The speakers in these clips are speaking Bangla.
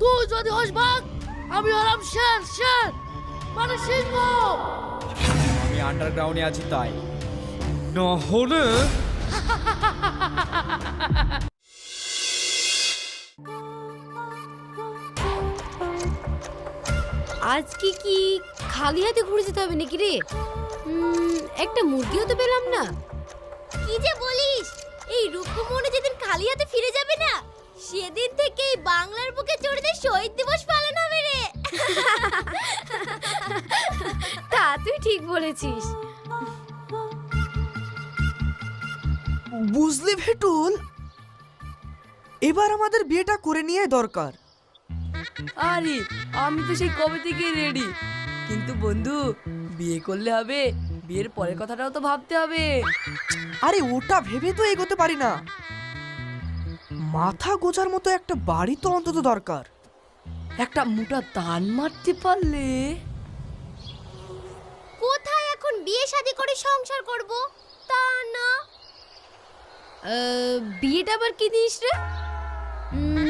তুই যদি হোস ভাগ, আমি হলাম শের, শের মানে সিংহ। আমি আন্ডারগ্রাউন্ডে আছি তাই, না হলে আজকে কি খালি হাতে ঘুরে যেতে হবে নাকি রে? একটা মুরগিও তো পেলাম না। কি যে বলিস, এই রূপকুমনে যেদিন খালি হাতে ফিরে যাবে না, সেদিন থেকেই বাংলার বুকে চড়তে শহীদ দিবস পালন হবে রে। তা তুই ঠিক বলেছিস। বুঝলি ভেটুল, এবার আমাদের বিয়েটা করে নিয়ে দরকার। আরে আমি তো সেই কবে থেকে রেডি, কিন্তু বন্ধু বিয়ে করলে হবে, বিয়ের পরের কথাটাও তো ভাবতে হবে। আরে ওটা ভেবে তো এগোতে পারি না, মাথা গোজার মতো একটা বাড়ি তো অন্তত দরকার। একটা মোটা দান মারতে পারলে। কোথায় এখন বিয়ে শাদী করে সংসার করব, তা না। বিয়েটা আবার কি দিস রে?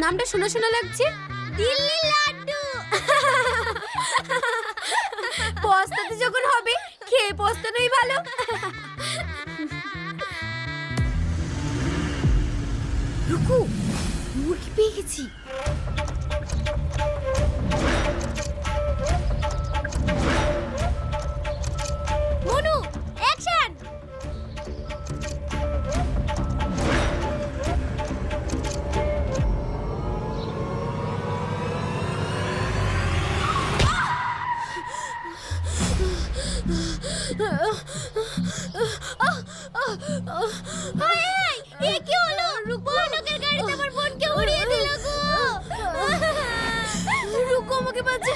নামটা শোনা শোনা লাগছে। দিল্লি লাড্ডু। পস্তাতে যখন হবে, খেয়ে পস্তানোই ভালো। রুকু, মুরগি পেয়ে গেছি। মনু, অ্যাকশন। হায় হায়, এ কি হলো? ভয়ানকের গাড়িতে আমার বোনকে উড়িয়ে দিল গো। রুকু, আমাকে বাঁচা,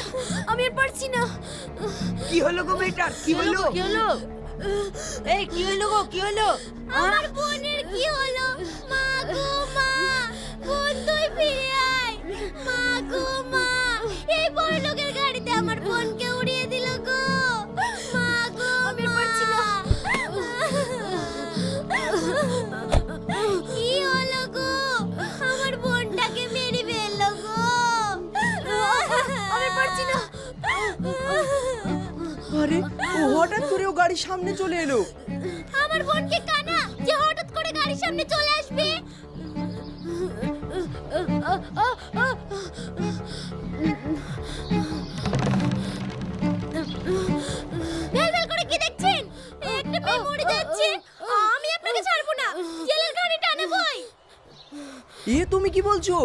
আমি আর পারছি না। কি হলো গো বেটা, কি হলো? কি হলো? এই কি হলো গো, কি হলো? আমার বোনের কি হলো? মা গো মা, বোন তুই ফিরে আয়। মা গো মা, এই বড়লোকের গাড়িতে আমার বোনকে উড়িয়ে দিল গো। মা গো, আমি আর পারছি না। কি হলো গো? আমার বোনটাকে মেরে ফেললো গো। আমি পারছি না। আরে ও হঠাৎ করে ও গাড়ির সামনে চলে এলো। আমার বোনকে কানা যে হঠাৎ করে গাড়ির সামনে চলে আসবে। ভেলভেল করে কি দেখছেন? একটা মেয়ে মরে যাচ্ছে, আমি আপনাকে ছাড়বো না, জেলের ঘানি টানাবই। এ তুমি কি বলছো?